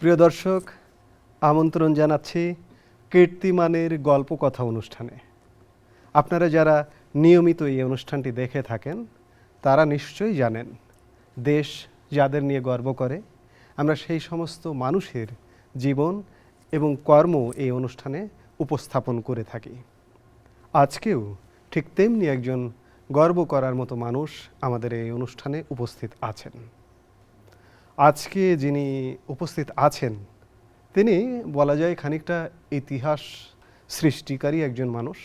প্রিয় দর্শক, আমন্ত্রণ জানাচ্ছি কীর্তিমানের গল্পকথা অনুষ্ঠানে। আপনারা যারা নিয়মিত এই অনুষ্ঠানটি দেখে থাকেন তারা নিশ্চয়ই জানেন দেশ যাদের নিয়ে গর্ব করে আমরা সেই সমস্ত মানুষের জীবন এবং কর্ম এই অনুষ্ঠানে উপস্থাপন করে থাকি। আজকেও ঠিক তেমনি একজন গর্ব করার মতো মানুষ আমাদের এই অনুষ্ঠানে উপস্থিত আছেন। আজকে যিনি উপস্থিত আছেন তিনি বলা যায় খানিকটা ইতিহাস সৃষ্টিকারী একজন মানুষ।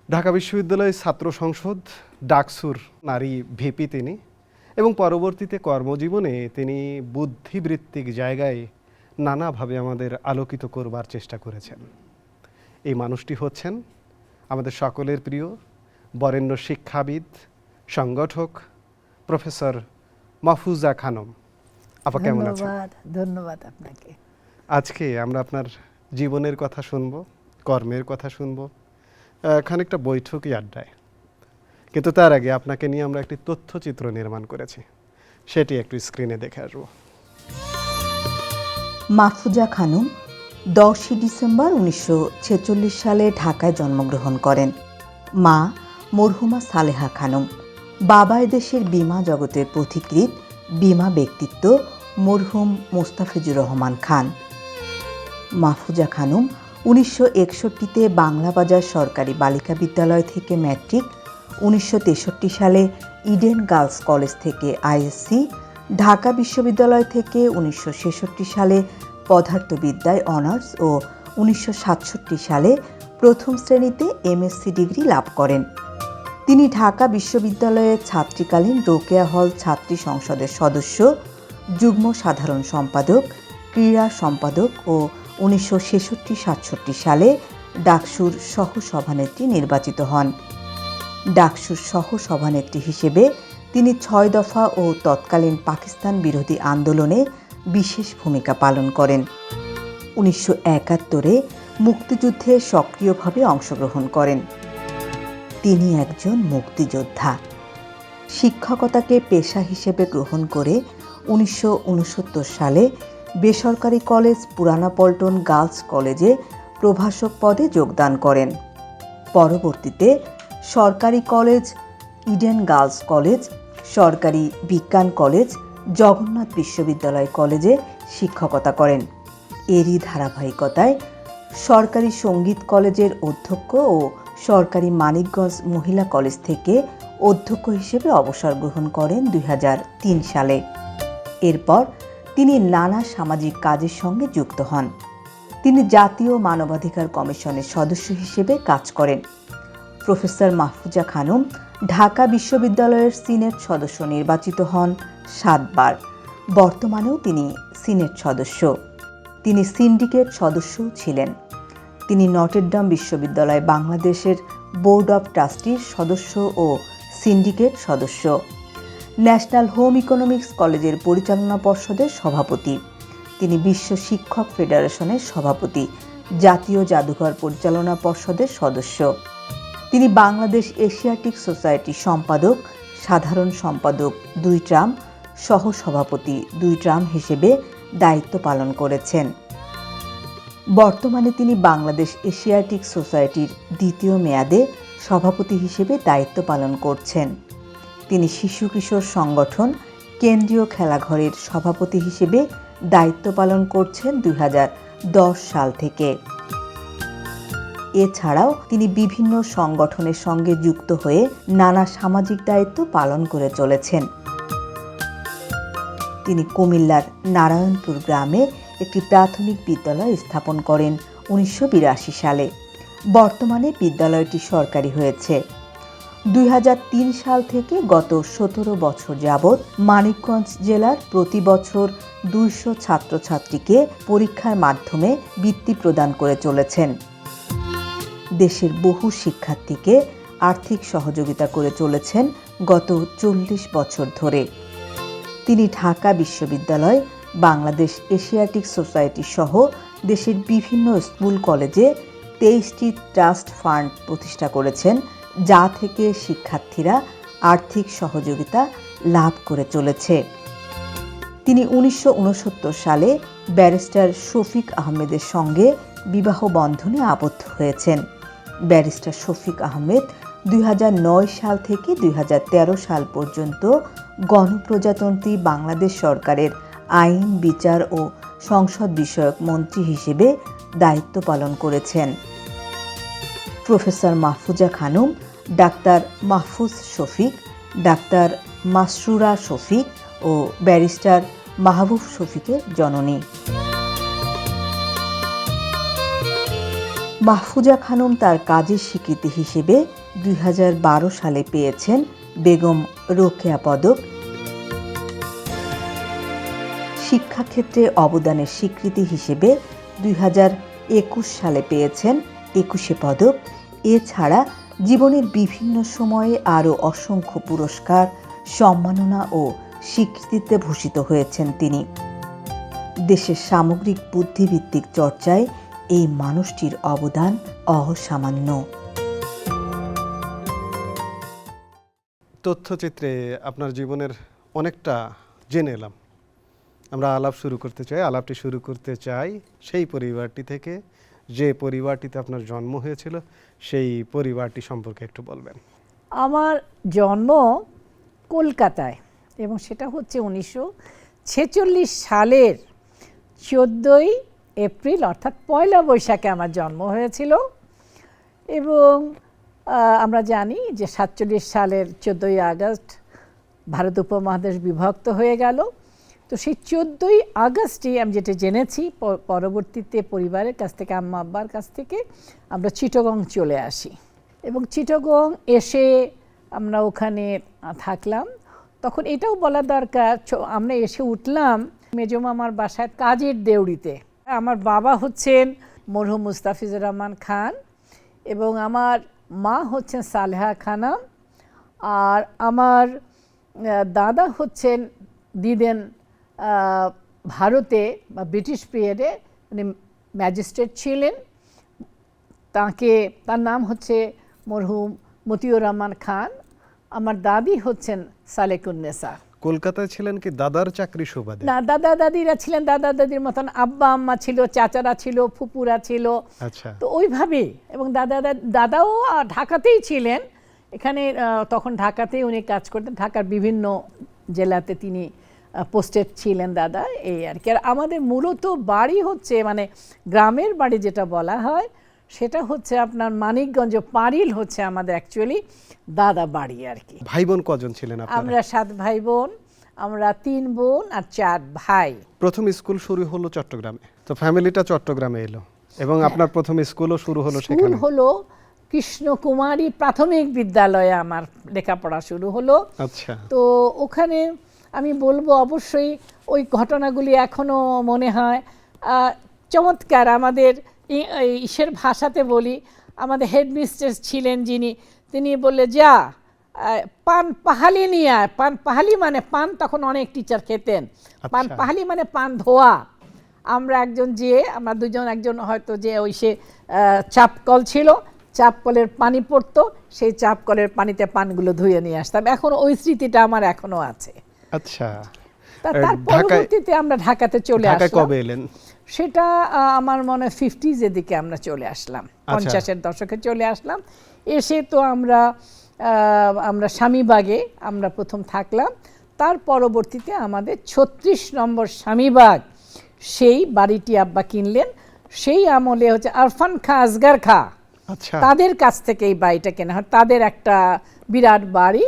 ঢাকা বিশ্ববিদ্যালয়ের ছাত্র সংসদ ডাকসুর নারী ভিপি তিনি, এবং পরবর্তীতে কর্মজীবনে তিনি বুদ্ধিবৃত্তিক জায়গায় নানাভাবে আমাদের আলোকিত করবার চেষ্টা করেছেন। এই মানুষটি হচ্ছেন আমাদের সকলের প্রিয় বরেণ্য শিক্ষাবিদ, সংগঠক প্রফেসর মাহফুজা খানম। আপা কেমন আছেন? ধন্যবাদ আপনাকে। আজকে আমরা আপনার জীবনের কথা শুনবো, কর্মের কথা শুনবো, খানিকটা বৈঠকি আড্ডায়। কিন্তু তার আগে আপনাকে নিয়ে আমরা একটি তথ্যচিত্র নির্মাণ করেছি, সেটি একটু স্ক্রিনে দেখে আসবো। মাহফুজা খানম 10 ডিসেম্বর 1946 সালে ঢাকায় জন্মগ্রহণ করেন। মা মরহুমা সালেহা খানম। বাবা এদেশের বীমা জগতের পথিকৃৎ বীমা ব্যক্তিত্ব মরহুম মোস্তাফিজুর রহমান খান। মাহফুজা খানম 1961-তে বাংলাবাজার সরকারি বালিকা বিদ্যালয় থেকে ম্যাট্রিক, 1963 সালে ইডেন গার্লস কলেজ থেকে আইএসসি, ঢাকা বিশ্ববিদ্যালয় থেকে 1966 সালে পদার্থবিদ্যায় অনার্স ও 1967 সালে প্রথম শ্রেণীতে এমএসসি ডিগ্রি লাভ করেন। তিনি ঢাকা বিশ্ববিদ্যালয়ের ছাত্রীকালীন রোকেয়া হল ছাত্রী সংসদের সদস্য, যুগ্ম সাধারণ সম্পাদক, ক্রীড়া সম্পাদক ও 1966-67 সালে ডাকসুর সহ সভানেত্রী নির্বাচিত হন। ডাকসুর সহ সভানেত্রী হিসেবে তিনি 6 দফা ও তৎকালীন পাকিস্তান বিরোধী আন্দোলনে বিশেষ ভূমিকা পালন করেন। 1971-এ মুক্তিযুদ্ধে সক্রিয়ভাবে অংশগ্রহণ করেন। তিনি একজন মুক্তিযোদ্ধা। শিক্ষকতাকে পেশা হিসেবে গ্রহণ করে 1969 সালে বেসরকারি কলেজ পুরানা পল্টন গার্লস কলেজে প্রভাষক পদে যোগদান করেন। পরবর্তীতে সরকারি কলেজ, ইডেন গার্লস কলেজ, সরকারি বিজ্ঞান কলেজ, জগন্নাথ বিশ্ববিদ্যালয় কলেজে শিক্ষকতা করেন। এরই ধারাবাহিকতায় সরকারি সঙ্গীত কলেজের অধ্যক্ষ ও সরকারি মানিকগঞ্জ মহিলা কলেজ থেকে অধ্যক্ষ হিসেবে অবসর গ্রহণ করেন 2003 সালে। এরপর তিনি নানা সামাজিক কাজের সঙ্গে যুক্ত হন। তিনি জাতীয় মানবাধিকার কমিশনের সদস্য হিসেবে কাজ করেন। প্রফেসর মাহফুজা খানম ঢাকা বিশ্ববিদ্যালয়ের সিনেট সদস্য নির্বাচিত হন 7 বার। বর্তমানেও তিনি সিনেট সদস্য। তিনি সিন্ডিকেট সদস্যও ছিলেন। তিনি নটরডেম বিশ্ববিদ্যালয় বাংলাদেশের বোর্ড অব ট্রাস্টির সদস্য ও সিন্ডিকেট সদস্য। ন্যাশনাল হোম ইকোনমিক্স কলেজের পরিচালনা পর্ষদের সভাপতি। তিনি বিশ্ব শিক্ষক ফেডারেশনের সভাপতি, জাতীয় জাদুঘর পরিচালনা পর্ষদের সদস্য। তিনি বাংলাদেশ এশিয়াটিক সোসাইটির সম্পাদক, সাধারণ সম্পাদক 2 টার্ম, সহ সভাপতি 2 টার্ম হিসেবে দায়িত্ব পালন করেছেন। বর্তমানে তিনি বাংলাদেশ এশিয়াটিক সোসাইটির 2য় মেয়াদে সভাপতি হিসেবে দায়িত্ব পালন করছেন। তিনি শিশু কিশোর সংগঠন কেন্দ্রীয় খেলাঘরের সভাপতি হিসেবে দায়িত্ব পালন করছেন 2010 সাল থেকে। এছাড়াও তিনি বিভিন্ন সংগঠনের সঙ্গে যুক্ত হয়ে নানা সামাজিক দায়িত্ব পালন করে চলেছেন। তিনি কুমিল্লার নারায়ণপুর গ্রামে একটি প্রাথমিক বিদ্যালয় স্থাপন করেন 1982 সালে। বর্তমানে বিদ্যালয়টি সরকারি হয়েছে। 2003 সাল থেকে গত 17 বছর যাবৎ মানিকগঞ্জ জেলার প্রতি বছর 200 ছাত্রছাত্রীকে পরীক্ষার মাধ্যমে বৃত্তি প্রদান করে চলেছেন। দেশের বহু শিক্ষার্থীকে আর্থিক সহযোগিতা করে চলেছেন গত 40 বছর ধরে। তিনি ঢাকা বিশ্ববিদ্যালয়, বাংলাদেশ এশিয়াটিক সোসাইটি সহ দেশের বিভিন্ন স্কুল কলেজে 23টি ট্রাস্ট ফান্ড প্রতিষ্ঠা করেছেন, যা থেকে শিক্ষার্থীরা আর্থিক সহযোগিতা লাভ করে চলেছে। তিনি 1969 সালে ব্যারিস্টার শফিক আহমেদের সঙ্গে বিবাহ বন্ধনে আবদ্ধ হয়েছেন। ব্যারিস্টার শফিক আহমেদ 2009 সাল থেকে 2013 সাল পর্যন্ত গণপ্রজাতন্ত্রী বাংলাদেশ সরকারের আইন, বিচার ও সংসদ বিষয়ক মন্ত্রী হিসেবে দায়িত্ব পালন করেছেন। Professor Mahfuza Khanam doctor Mahfuz Shafiq, doctor Masrura Shafiq ও ব্যারিস্টার মাহবুব শফিকের জননী। মাহফুজা খানম তার কাজের স্বীকৃতি হিসেবে 2012 সালে পেয়েছেন বেগম রোকেয়া পদক। শিক্ষাক্ষেত্রে অবদানের স্বীকৃতি হিসেবে 2021 সালে পেয়েছেন 21শে পদক। এছাড়া জীবনের বিভিন্ন সময়ে আরও অসংখ্য পুরস্কার, সম্মাননা ও স্বীকৃতিতে ভূষিত হয়েছেন তিনি। দেশের সামগ্রিক বুদ্ধিভিত্তিক চর্চায় এই মানুষটির অবদান অসামান্য। তথ্যচিত্রে আপনার জীবনের অনেকটা জেনে এলাম। আমরা আলাপটি শুরু করতে চাই সেই পরিবারটি থেকে, যে পরিবারটিতে আপনার জন্ম হয়েছিল, সেই পরিবারটি সম্পর্কে একটু বলবেন। আমার জন্ম কলকাতায় এবং সেটা হচ্ছে 1946 সালের 14ই এপ্রিল, অর্থাৎ পয়লা বৈশাখে আমার জন্ম হয়েছিল। এবং আমরা জানি যে 47 সালের 14ই আগস্ট ভারত উপমহাদেশ বিভক্ত হয়ে গেল। তো সেই 14ই আগস্টই আমি যেটা জেনেছি, পরবর্তীতে পরিবারের কাছ থেকে, আম্মা আব্বার কাছ থেকে আমরা চিটাগং চলে আসি এবং চিটাগং এসে আমরা ওখানে থাকলাম। তখন এটাও বলা দরকার, আমরা এসে উঠলাম মেজমামার বাসায় কাজের দেউড়িতে। আমার বাবা হচ্ছেন মরহুম মুস্তাফিজুর রহমান খান এবং আমার মা হচ্ছেন সালেহা খানম, আর আমার দাদা হচ্ছেন দিদেন ভারতে বা ব্রিটিশ পিরিয়ডে মানে ম্যাজিস্ট্রেট ছিলেন। তার নাম হচ্ছে মরহুম মতিউর রহমান খান। আমার দাদি হচ্ছেন সালেকুন্নেসা। কলকাতায় ছিলেন কি দাদার চাকরি সুবাদে? না, দাদা দাদিরা ছিলেন, দাদা দাদির মতন আব্বা আম্মা ছিল, চাচারা ছিল, ফুপুরা ছিল। আচ্ছা। তো ওইভাবে, এবং দাদাও ঢাকাতেই ছিলেন। এখানে তখন ঢাকাতেই উনি কাজ করতেন, ঢাকার বিভিন্ন জেলাতে তিনি পোস্টেড ছিলেন দাদা, এই আর কি। আর আমাদের মূলত বাড়ি হচ্ছে মানে গ্রামের বাড়ি যেটা বলা হয় সেটা হচ্ছে আপনার মানিকগঞ্জ পারিল হচ্ছে আমাদের অ্যাকচুয়ালি দাদা বাড়ি আর কি। ভাই বোন কজন ছিলেন আপনারা? আমরা 7 ভাই বোন, আমরা 3 বোন আর 4 ভাই। প্রথম স্কুল শুরু হলো চট্টগ্রামে, তো ফ্যামিলিটা চট্টগ্রামে এলো এবং আপনার প্রথম স্কুলও শুরু হলো সেখানে। স্কুল হলো কৃষ্ণকুমারী প্রাথমিক বিদ্যালয়ে আমার লেখাপড়া শুরু হলো। আচ্ছা। তো ওখানে আমি বলবো অবশ্যই ওই ঘটনাগুলি এখনো মনে হয় চমৎকার। আমাদের ইসের ভাষাতে বলি, আমাদের হেডমিস্ট্রেস ছিলেন যিনি, তিনি বললে যা পান পাহালি নিয়ে আয়। পান পাহালি মানে পান, তখন অনেক টিচার খেতেন। পান পাহালি মানে পান ধোয়া। আমরা আমরা দুজন, একজন হয়তো যে ওই সে চাপকল ছিল, চাপকলের পানি পড়তো, সেই চাপকলের পানিতে পানগুলো ধুয়ে নিয়ে আসতাম। এখন ওই স্মৃতিটা আমার এখনো আছে। আচ্ছা। তার পরবর্তীতে আমরা ঢাকাতে চলে আসলাম। কবে এলেন? সেটা আমার মনে হয় 50s এর দিকে আমরা চলে আসলাম, 50-এর দশকে চলে আসলাম। এসে তো আমরা স্বামীবাগে আমরা প্রথম থাকলাম। তার পরবর্তীতে আমাদের 36 নম্বর স্বামীবাগ, সেই বাড়িটি আব্বা কিনলেন। সেই আমলে হচ্ছে আরফান খা, আসগার খা, তাদের কাছ থেকে এই বাড়িটা কেনা হয়। তাদের একটা বিরাট বাড়ি,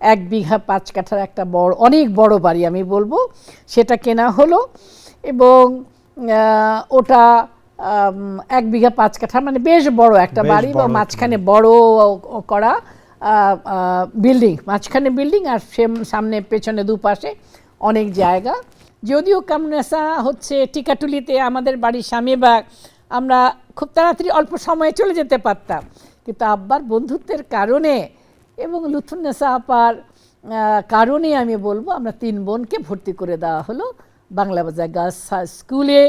1 বিঘা 5 কাঠার একটা অনেক বড় বাড়ি আমি বলবো, সেটা কেনা হলো। এবং ওটা 1 বিঘা 5 কাঠা মানে বেশ বড় একটা বাড়ি, বা মাঝখানে বড় করা বিল্ডিং, মাঝখানে বিল্ডিং আর সামনে পেছনে দুপাশে অনেক জায়গা। যদিও কামনেসা হচ্ছে টিকাটুলিতে আমাদের বাড়ির স্বামীবাগ, আমরা খুব তাড়াতাড়ি অল্প সময়ে চলে যেতে পারতাম, কিন্তু আব্বার বন্ধুত্বের কারণে এবং লুৎফুন্নেসা আপার কারণে আমি বলবো আমরা 3 বোনকে ভর্তি করে দেওয়া হলো বাংলা বাজার গার্লস স্কুলে,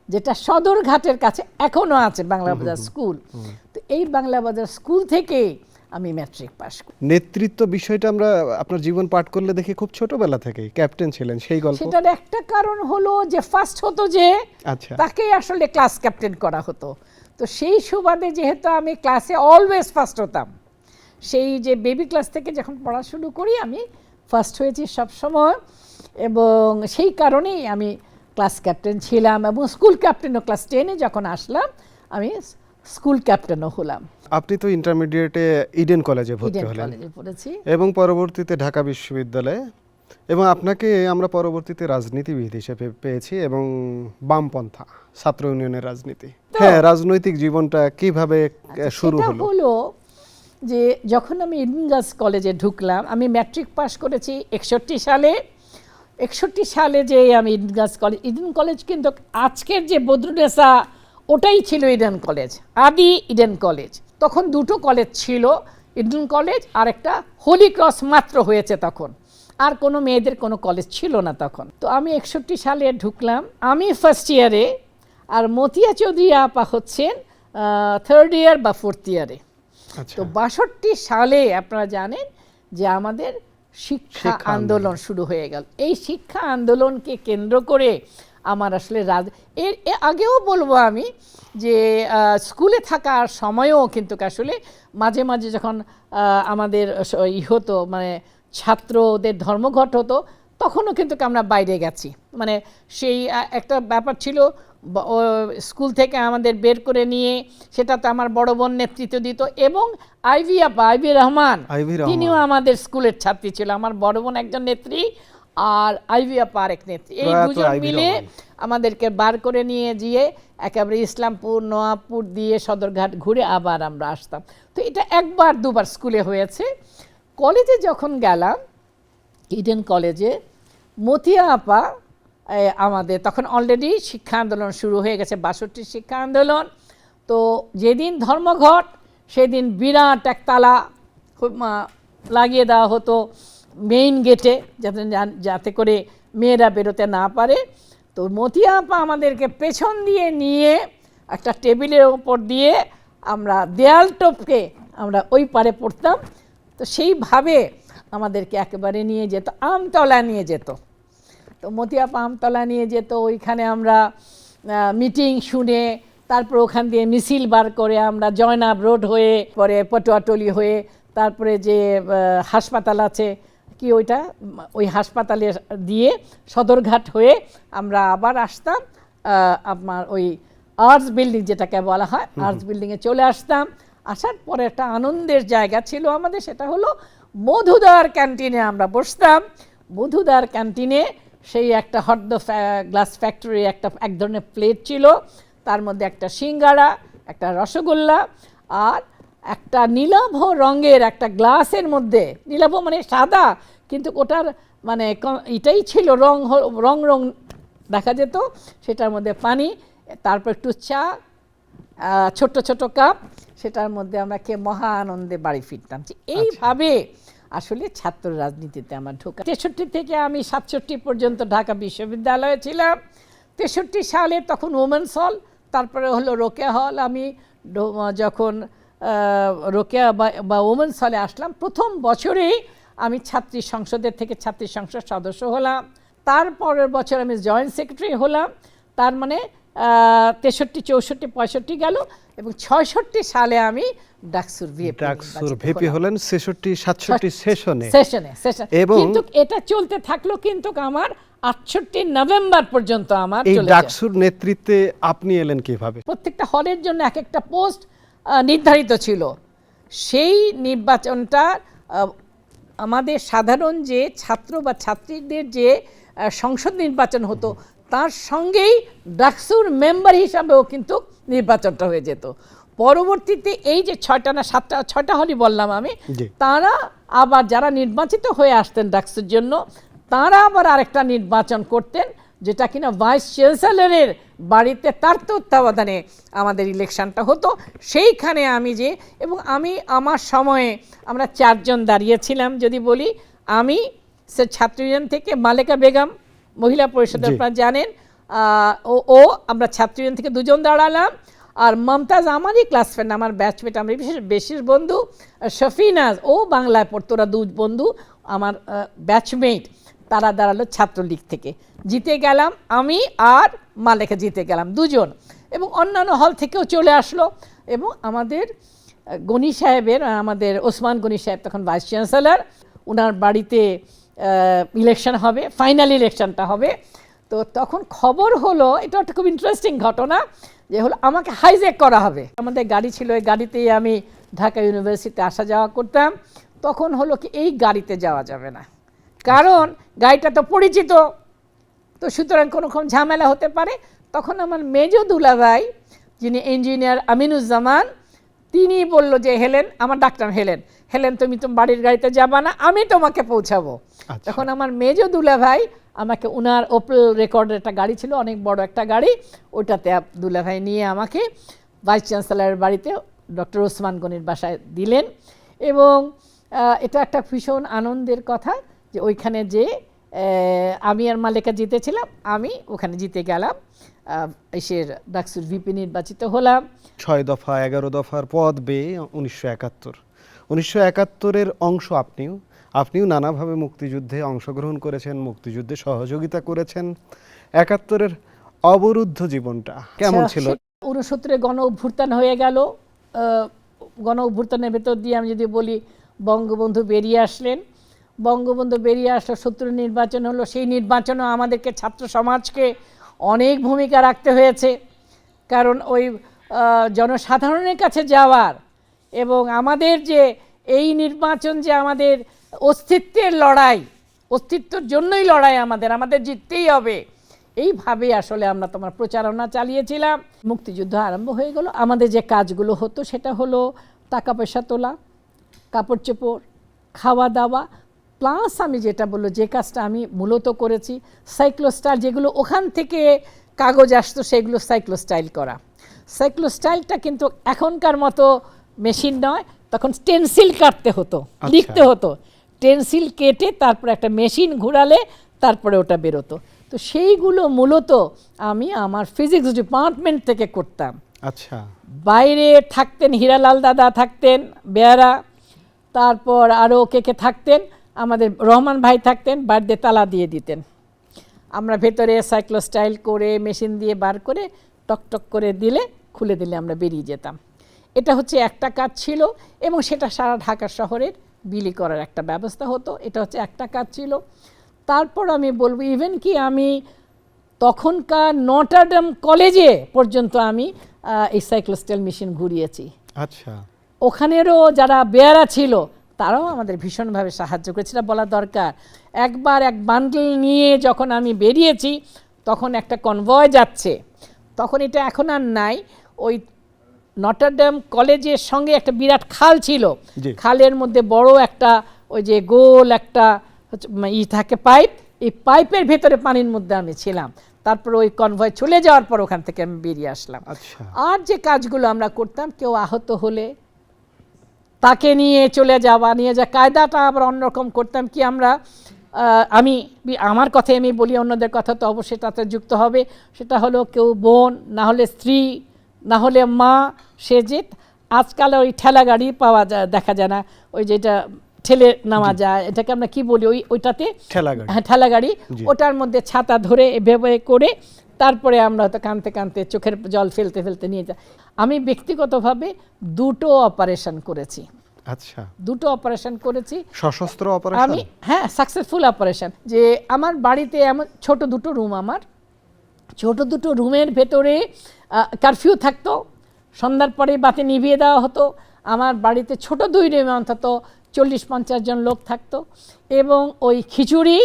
যেটা সদরঘাটের কাছে এখনো আছে বাংলা বাজার স্কুল। তো এই বাংলা বাজার স্কুল থেকে আমি ম্যাট্রিক পাস করি। নেতৃত্ব বিষয়টা আমরা আপনার জীবন পাঠ করলে দেখি খুব ছোটবেলা থেকেই ক্যাপ্টেন ছিলেন, সেই গল্প। সেটার একটা কারণ হলো যে ফার্স্ট হতো যে আচ্ছা, তাকেই আসলে ক্লাস ক্যাপ্টেন করা হতো। তো সেই সুবাদে যেহেতু আমি ক্লাসে অলওয়েজ ফার্স্ট হতাম, সেই যে বেবি ক্লাস থেকে যখন পড়া শুরু করি আমি ফার্স্ট হয়েছি সবসময়, এবং সেই কারণেই আমি ক্লাস ক্যাপ্টেন ছিলাম, এবং স্কুল ক্যাপ্টেনও ক্লাস 10-এ যখন আসলাম আমি স্কুল ক্যাপ্টেনও হলাম। আপনি তো ইন্টারমিডিয়েটে ইডেন কলেজে ভর্তি ইডেন হলেন কলেজে পড়েছি। এবং পরবর্তীতে ঢাকা বিশ্ববিদ্যালয়ে, এবং আপনাকে আমরা পরবর্তীতে রাজনীতিবিদ হিসেবে পেয়েছি এবং বামপন্থা ছাত্র ইউনিয়নের রাজনীতি। হ্যাঁ, রাজনৈতিক জীবনটা কিভাবে শুরু সেটা হলো? হলো যে যখন আমি ইডেন গার্লস কলেজে ঢুকলাম, আমি ম্যাট্রিক পাস করেছি 61 সালে। 61 সালে যে আমি Eden girls college, Eden college কিন্তু আজকের যে বদরুন্নেসা ওটাই ছিল ইডেন কলেজ, আদি ইডেন কলেজ। তখন দুটো কলেজ ছিল, ইডেন কলেজ আর একটা হোলি ক্রস মাত্র হয়েছে তখন, আর কোনো মেয়েদের কোনো কলেজ ছিল না তখন। তো আমি 61 সালে ঢুকলাম, আমি ফার্স্ট ইয়ারে, আর মতিয়া চৌধুরী আপা হচ্ছেন থার্ড ইয়ার বা ফোর্থ ইয়ারে। আচ্ছা, তো 62 সালে আপনারা জানেন যে আমাদের শিক্ষা আন্দোলন শুরু হয়ে গেল। এই শিক্ষা আন্দোলনকে কেন্দ্র করে আমার আসলে এর আগেও বলবো আমি যে স্কুলে থাকার সময়ও কিন্তু আসলে মাঝে মাঝে যখন আমাদের হতো, মানে ছাত্রদের ধর্মঘট হতো, তখনও কিন্তু আমরা বাইরে গেছি। মানে সেই একটা ব্যাপার ছিল, স্কুল থেকে আমাদের বের করে নিয়ে সেটাতে আমার বড় বোন নেতৃত্ব দিত, এবং আইভি রহমান তিনিও আমাদের স্কুলের ছাত্রী ছিল। আমার বড় বোন একজন নেত্রী আর আইভি আপা আরেক নেত্রী, এই দুজন মিলে আমাদেরকে বার করে নিয়ে গিয়ে একেবারে ইসলামপুর নওয়াবপুর দিয়ে সদরঘাট ঘুরে আবার আমরা আসতাম। তো এটা একবার দুবার স্কুলে হয়েছে। কলেজে যখন গেলাম, ইডেন কলেজে, মতিয়া আপা আমাদের তখন অলরেডি শিক্ষা আন্দোলন শুরু হয়ে গেছে, 62 শিক্ষা আন্দোলন। তো যেদিন ধর্মঘট সেদিন বিরাট এক তালা লাগিয়ে দেওয়া হতো মেইন গেটে, যাতে করে মেয়েরা বেরোতে না পারে। তো মতিয়া আপা আমাদেরকে পেছন দিয়ে নিয়ে একটা টেবিলের ওপর দিয়ে আমরা দেয়াল টপকে আমরা ওই পারে পড়তাম। তো সেইভাবে আমাদেরকে একেবারে নিয়ে যেত, আমতলা নিয়ে যেত। তো মতিয়া আপা আমতলা নিয়ে যেত, ওইখানে আমরা মিটিং শুনে তারপর ওখান দিয়ে মিছিল বার করে আমরা জয়নাব রোড হয়ে, পরে পটুয়াটলি হয়ে, তারপরে যে হাসপাতাল আছে কি ওইটা, ওই হাসপাতালে দিয়ে সদরঘাট হয়ে আমরা আবার আসতাম আপনার ওই আর্টস বিল্ডিং যেটাকে বলা হয়, আর্টস বিল্ডিংয়ে চলে আসতাম। আসার পরে একটা আনন্দের জায়গা ছিল আমাদের, সেটা হলো মধুদার ক্যান্টিনে আমরা বসতাম। মধুদার ক্যান্টিনে সেই একটা হদ্দ গ্লাস ফ্যাক্টরি এক ধরনের প্লেট ছিল, তার মধ্যে একটা সিঙ্গারা, একটা রসগোল্লা, আর একটা নীলাভ রঙের একটা গ্লাসের মধ্যে, নীলাভ মানে সাদা কিন্তু ওটার মানে এটাই ছিল রং রং দেখা যেত, সেটার মধ্যে পানি, তারপর একটু চা, ছোট ছোট কাপ, সেটার মধ্যে আমরা খেয়ে মহা আনন্দে বাড়ি ফিরতাম। এইভাবে আসলে ছাত্র রাজনীতিতে আমার ঢোকা। 63 থেকে আমি 67 পর্যন্ত ঢাকা বিশ্ববিদ্যালয়ে ছিলাম। 63 সালে তখন ওমেন্স হল, তারপরে হলো রোকেয়া হল। আমি যখন রোকেয়া বা ওমেন্স হলে আসলাম, প্রথম বছরেই আমি ছাত্রী সংসদের থেকে ছাত্রী সংসদ সদস্য হলাম। তারপরের বছর আমি জয়েন্ট সেক্রেটারি হলাম। তার মানে 63, 64, 65 গেল, এবং 66 সালে আমি ডাকসুর ভিপি হলেন 66, 67 সেশনে। কিন্তু এটা চলতে থাকলো কিন্তু আমার 68 নভেম্বর পর্যন্ত আমার এই চলে যায়। ডাকসুর নেতৃত্বে আপনি এলেন কিভাবে? প্রত্যেকটা হলের জন্য এক একটা পোস্ট নির্ধারিত ছিল। সেই নির্বাচনটা আমাদের সাধারণ যে ছাত্র বা ছাত্রীদের যে সংসদ নির্বাচন হতো তার সঙ্গেই ডাকসুর মেম্বার হিসাবেও কিন্তু নির্বাচনটা হয়ে যেত। পরবর্তীতে এই যে 6টা না 7টা হলই বললাম আমি, তারা আবার যারা নির্বাচিত হয়ে আসতেন ডাকসুর জন্য, তারা আবার আরেকটা নির্বাচন করতেন, যেটা কিনা ভাইস চ্যান্সেলরের বাড়িতে তার তত্ত্বাবধানে আমাদের ইলেকশনটা হতো। সেইখানে আমি এবং আমি আমার সময়ে আমরা 4 জন দাঁড়িয়েছিলাম। যদি বলি, আমি ছাত্র ইউনিয়ন থেকে মালেকা বেগম, মহিলা পরিষদের আপনারা জানেন, আমরা ছাত্র ইউনিয়ন থেকে 2 জন দাঁড়ালাম, আর মমতাজ আমারই ক্লাস ফ্রেন্ড, আমার ব্যাচমেট, আমার বিশেষ বন্ধু শফিনাজ, ও বাংলায় পড়তো, ওরা দু বন্ধু আমার ব্যাচমেট, তারা দাঁড়ালো ছাত্রলীগ থেকে। জিতে গেলাম আমি আর মালেকা, জিতে গেলাম দুজন, এবং অন্যান্য হল থেকেও চলে আসলো। এবং আমাদের গনি সাহেবের, আমাদের ওসমান গনি সাহেব তখন ভাইস চ্যান্সেলর, ওনার বাড়িতে ইলেকশন হবে, ফাইনাল ইলেকশনটা হবে। তো তখন খবর হলো, এটা একটা খুব ইন্টারেস্টিং ঘটনা, যে হলো আমাকে হাইজ্যাক করা হবে। আমাদের গাড়ি ছিল, এই গাড়িতেই আমি ঢাকা ইউনিভার্সিটিতে আসা যাওয়া করতাম। তখন হলো কি এই গাড়িতে যাওয়া যাবে না, কারণ গাড়িটা তো পরিচিত, তো সুতরাং কোনো ঝামেলা হতে পারে। তখন আমার মেজ দুলাভাই, যিনি ইঞ্জিনিয়ার আমিনুজ্জামান, তিনি বলল যে হেলেন, আমার ডাক্তার হেলেন, হেলেন তুমি তো বাড়ির গাড়িতে যাবা না, আমি তোমাকে পৌঁছাবো। তখন আমার মেজ দুলাভাই আমাকে, উনার ওপেল রেকর্ডের একটা গাড়ি ছিল, অনেক বড় একটা গাড়ি, ওটাতে দুলাভাই নিয়ে আমাকে ভাইস চ্যান্সেলরের বাড়িতে ডক্টর ওসমান গনির বাসায় দিলেন। এবং এটা একটা ভীষণ আনন্দের কথা যে ওইখানে যে আমি আর মালেকা জিতেছিলাম, আমি ওখানে জিতে গেলাম, এসের ডাকসুর ভিপি নির্বাচিত হলাম। 6 দফা 11 দফার পদ বেয়ে 1971-1971-এর অংশ আপনিও নানাভাবে মুক্তিযুদ্ধে অংশগ্রহণ করেছেন, মুক্তিযুদ্ধে সহযোগিতা করেছেন। 71-এর অবরুদ্ধ জীবনটা কেমন ছিল? 69-এ গণ অভ্যুত্থান হয়ে গেল। গণ অভ্যুত্থানের ভেতর দিয়ে আমি যদি বলি, বঙ্গবন্ধু বেরিয়ে আসলেন, বঙ্গবন্ধু বেরিয়ে আসলো, 70 নির্বাচন হলো, সেই নির্বাচনও আমাদেরকে ছাত্র সমাজকে অনেক ভূমিকা রাখতে হয়েছে, কারণ ওই জনসাধারণের কাছে যাওয়ার, এবং আমাদের যে এই নির্বাচন যে আমাদের অস্তিত্বের লড়াই, অস্তিত্বের জন্যই লড়াই, আমাদের জিততেই হবে, এইভাবে আসলে আমরা তোমার প্রচারণা চালিয়েছিলাম। মুক্তিযুদ্ধ আরম্ভ হয়ে গেল। আমাদের যে কাজগুলো হতো সেটা হলো টাকা পয়সা তোলা, কাপড় চোপড়, খাওয়া দাওয়া, প্লাস আমি যেটা বললো, যে কাজটা আমি মূলত করেছি, সাইক্লোস্টাইল, যেগুলো ওখান থেকে কাগজ আসতো সেগুলো সাইক্লোস্টাইল করা। সাইক্লোস্টাইলটা কিন্তু এখনকার মতো মেশিন নয়, তখন স্টেনসিল কাটতে হতো, লিখতে হতো, স্টেনসিল কেটে তারপর একটা মেশিন ঘুরালে তারপরে ওটা বেরোতো। তো সেইগুলো মূলত আমি আমার ফিজিক্স ডিপার্টমেন্ট থেকে করতাম। আচ্ছা, বাইরে থাকতেন হীরালাল দাদা, থাকতেন বেয়ারা, তারপর আরও কে থাকতেন, আমাদের রহমান ভাই থাকতেন, বাড়িতে তালা দিয়ে দিতেন। আমরা ভেতরে সাইক্লোস্টাইল করে মেশিন দিয়ে বার করে টকটক করে দিলে, খুলে দিলে আমরা বেরিয়ে যেতাম। এটা হচ্ছে একটা কাজ ছিল, এবং সেটা সারা ঢাকা শহরের বিলি করার একটা ব্যবস্থা হতো। এটা হচ্ছে একটা কাজ ছিল। তারপর আমি বলবো, ইভেন কি আমি তখনকার নটারডেম কলেজে পর্যন্ত আমি এই সাইক্লোস্টাইল মেশিন ঘুরিয়েছি। আচ্ছা, ওখানেরও যারা বেয়ারা ছিল তারাও আমাদের ভীষণভাবে সাহায্য করেছে, এটা বলা দরকার। একবার এক বান্ডেল নিয়ে যখন আমি বেরিয়েছি, তখন একটা কনভয় যাচ্ছে, তখন এটা এখন আর নাই, ওই নটারডেম কলেজের সঙ্গে একটা বিরাট খাল ছিল, খালের মধ্যে বড় একটা ওই যে গোল একটা থাকে পাইপ, এই পাইপের ভেতরে পানির মধ্যে আমি ছিলাম। তারপর ওই কনভয় চলে যাওয়ার পর ওখান থেকে আমি বেরিয়ে আসলাম। আর যে কাজগুলো আমরা করতাম, কেউ আহত হলে তাকে নিয়ে চলে যাওয়া, নিয়ে যা কায়দাটা আবার অন্যরকম করতাম কি আমরা, আমার কথাই আমি বলি, অন্যদের কথা তো অবশ্যই তাতে যুক্ত হবে। সেটা হলো কেউ বোন, না হলে স্ত্রী, না হলে মা, সে যে আজকাল ওই ঠেলা গাড়ি পাওয়া যায়, দেখা যায় না, ওই যেটা ঠেলে নামা যায়, এটাকে আমরা কি বলি, ওইটাতে ঠেলা গাড়ি, ওটার মধ্যে ছাতা ধরে এভাবে করে তারপরে আমরা হয়তো কাঁদতে কাঁদতে চোখের জল ফেলতে ফেলতে নিয়ে যাই। আমি ব্যক্তিগতভাবে 2টো অপারেশন করেছি। আচ্ছা, 2টো অপারেশন করেছি, সশস্ত্র অপারেশন। আমি, হ্যাঁ, সাকসেসফুল অপারেশন। যে আমার বাড়িতে এমন ছোট 2টো রুম, আমার ছোট 2টো রুমের ভেতরে কারফিউ থাকতো, সন্ধ্যার পরে বাতি নিভিয়ে দেওয়া হতো। আমার বাড়িতে ছোট 2 রুমে অন্তত 40-50 জন লোক থাকতো, এবং ওই খিচুড়ি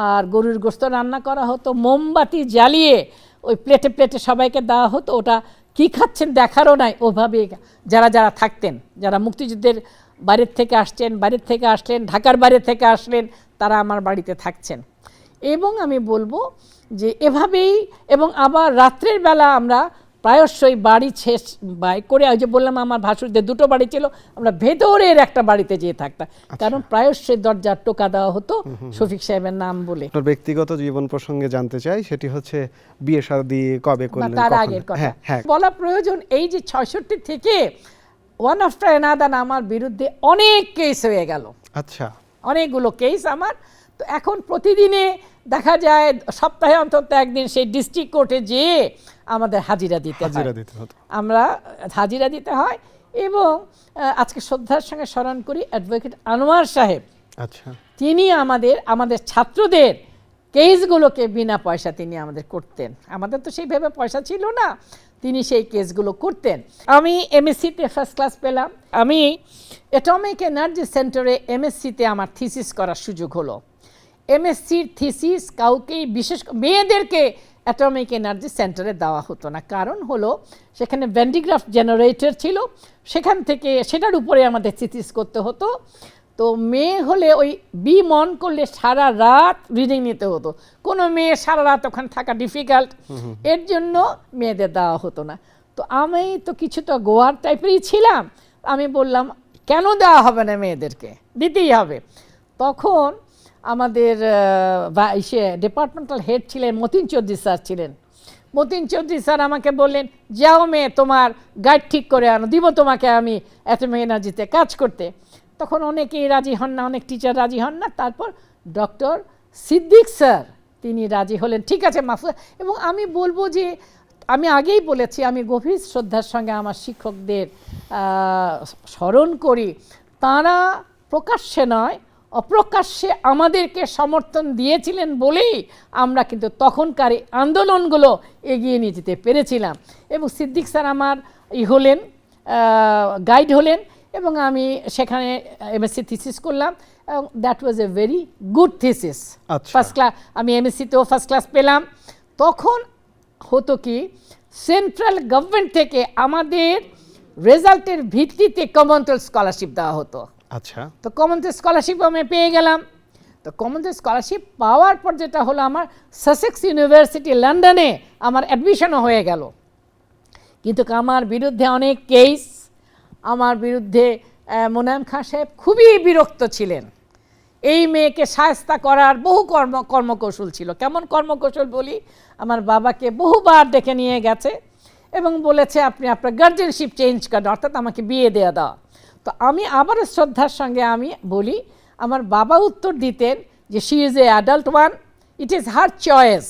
আর গরুর গোশত রান্না করা হতো, মোমবাতি জ্বালিয়ে ওই প্লেটে প্লেটে সবাইকে দেওয়া হতো। ওটা কী খাচ্ছেন দেখারও নাই, ওভাবে যারা যারা থাকতেন, যারা মুক্তিযুদ্ধের বাইরের থেকে আসলেন, ঢাকার বাইরে থেকে আসলেন, তারা আমার বাড়িতে থাকছেন। এবং আমি বলবো যে এভাবেই, এবং আবার রাত্রের বেলা আমরা প্রায়শই বাড়ি শেষ বাই করে, ওই যে বললাম আমার ভাসুরদের দুটো বাড়ি ছিল, আমরা ভেতরের একটা বাড়িতে যেয়ে থাকতাম, কারণ প্রায়শই দরজার টোকা দেওয়া হতো শফিক সাহেবের নাম বলে। আপনার ব্যক্তিগত জীবন প্রসঙ্গে জানতে চাই, সেটি হচ্ছে বিয়ে শাদী কবে বা করলেন, তার কখন? আগের কথা হ্যাঁ হ্যাঁ বলা প্রয়োজন। এই যে 66 থেকে ওয়ান আফটার অ্যানাদার আমার বিরুদ্ধে অনেক কেস হয়ে গেল, আচ্ছা অনেকগুলো কেস আমার। তো এখন প্রতিদিনে দেখা যায় সপ্তাহে অন্তত একদিন সেই ডিস্ট্রিক্ট কোর্টে যেয়ে আমাদের হাজিরা দিতে হয়, হাজিরা দিতে হতো। আমরা হাজিরা দিতে হয়। এবং আজকে শ্রদ্ধার সঙ্গে স্মরণ করি অ্যাডভোকেট আনোয়ার সাহেব, আচ্ছা তিনি আমাদের ছাত্রদের কেসগুলোকে বিনা পয়সা তিনি আমাদের করতেন। আমাদের তো সেইভাবে পয়সা ছিল না, তিনি সেই কেসগুলো করতেন। আমি এমএসসিতে ফার্স্ট ক্লাস পেলাম। আমি অ্যাটমিক এনার্জি সেন্টারে এমএসসিতে আমার থিসিস করার সুযোগ হলো। এমএসসির থিসিস কাউকেই, বিশেষ মেয়েদেরকে অ্যাটমিক এনার্জি সেন্টারে দেওয়া হতো না, কারণ হলো সেখানে ভ্যান্ডিগ্রাফ জেনারেটর ছিল, সেখান থেকে সেটার উপরে আমাদের থিসিস করতে হতো। তো মেয়ে হলে ওই বি মন করলে সারা রাত রিডিং নিতে হতো, কোনো মেয়ে সারা রাত ওখানে থাকা ডিফিকাল্ট, এর জন্য মেয়েদের দেওয়া হতো না। তো আমি তো কিছুটা গোয়ার টাইপেরই ছিলাম, আমি বললাম কেন দেওয়া হবে না, মেয়েদেরকে দিতেই হবে। তখন আমাদের ডিপার্টমেন্টাল হেড ছিলেন মতিন চৌধুরী স্যার ছিলেন। মতিন চৌধুরী স্যার আমাকে বললেন, যাও মেয়ে তোমার গাইড ঠিক করে আনো, দিব তোমাকে আমি অ্যাটমিক এনার্জিতে কাজ করতে। তখন অনেকেই রাজি হন না, অনেক টিচার রাজি হন না। তারপর ডক্টর সিদ্দিক স্যার তিনি রাজি হলেন, ঠিক আছে মাহফুজ। এবং আমি বলবো যে আমি আগেই বলেছি, আমি গভীর শ্রদ্ধার সঙ্গে আমার শিক্ষকদের স্মরণ করি। তাঁরা প্রকাশ্যে নয় অপ্রকাশ্যে আমাদেরকে সমর্থন দিয়েছিলেন বলেই আমরা কিন্তু তখনকার আন্দোলনগুলো এগিয়ে নিয়ে যেতে পেরেছিলাম। এবং সিদ্দিক স্যার আমার হলেন গাইড হলেন, এবং আমি সেখানে এমএসসি থিসিস করলাম, এবং that was a very good thesis. First class, আমি এমএসসিতেও ফার্স্ট ক্লাস পেলাম। তখন হতো কি, সেন্ট্রাল গভর্নমেন্ট থেকে আমাদের রেজাল্টের ভিত্তিতে কমনওয়েলথ স্কলারশিপ দেওয়া হতো। আচ্ছা, তো কমনওয়েলথ স্কলারশিপ আমি পেয়ে গেলাম। তো কমনওয়েলথ স্কলারশিপ পাওয়ার পর যেটা হলো, আমার সাসেক্স ইউনিভার্সিটি লন্ডনে আমার অ্যাডমিশনও হয়ে গেল। কিন্তু আমার বিরুদ্ধে অনেক কেস, আমার বিরুদ্ধে মোনায়েম খান সাহেব খুবই বিরক্ত ছিলেন। এই মেয়েকে শায়েস্তা করার বহু কর্মকৌশল ছিল। কেমন কর্মকৌশল বলি, আমার বাবাকে বহুবার ডেকে নিয়ে গেছে এবং বলেছে আপনি আপনার গার্জেনশিপ চেঞ্জ করেন, অর্থাৎ আমাকে বিয়ে দেওয়া। তো আমি আবারও শ্রদ্ধার সঙ্গে আমি বলি, আমার বাবা উত্তর দিতেন যে she is a adult one, it is her choice,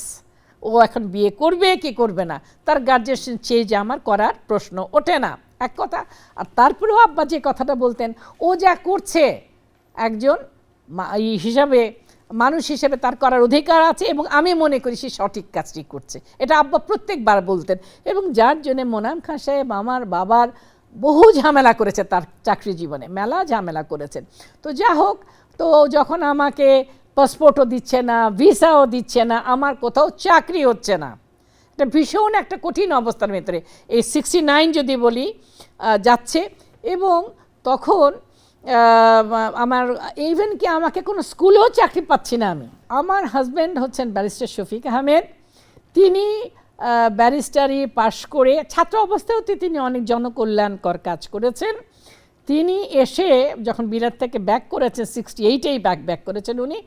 ও এখন বিয়ে করবে কি করবে না, তার গার্জেনশিপ চেঞ্জ আমার করার প্রশ্ন ওঠে না, এক কথা। আর তারপরেও আব্বা যে কথাটা বলতেন, ও যা করছে একজন হিসাবে, মানুষ হিসেবে তার করার অধিকার আছে, এবং আমি মনে করি সে সঠিক কাজটি করছে, এটা আব্বা প্রত্যেকবার বলতেন। এবং যার জন্য মোনায়েম খান সাহেব আমার বাবার বহু ঝামেলা করেছে, তার চাকরি জীবনে মেলা ঝামেলা করেছেন। তো যা হোক, তো যখন আমাকে পাসপোর্টও দিচ্ছে না, ভিসাও দিচ্ছে না, আমার কোথাও চাকরি হচ্ছে না, এটা ভীষণ একটা কঠিন অবস্থার ভেতরে এই 69 যদি বলি যাচ্ছে। এবং তখন আমার ইভেন কি আমাকে কোনো স্কুলেও চাকরি পাচ্ছি না আমি। আমার হাজব্যান্ড হচ্ছেন ব্যারিস্টার শফিক আহমেদ, তিনি ব্যারিস্টারি পাশ করে ছাত্র অবস্থায়ও তিনি অনেক জনকল্যাণকর কাজ করেছেন। তিনি এসে যখন বিরাট থেকে ব্যাক করেছেন, 68-এই ব্যাক করেছেন উনি,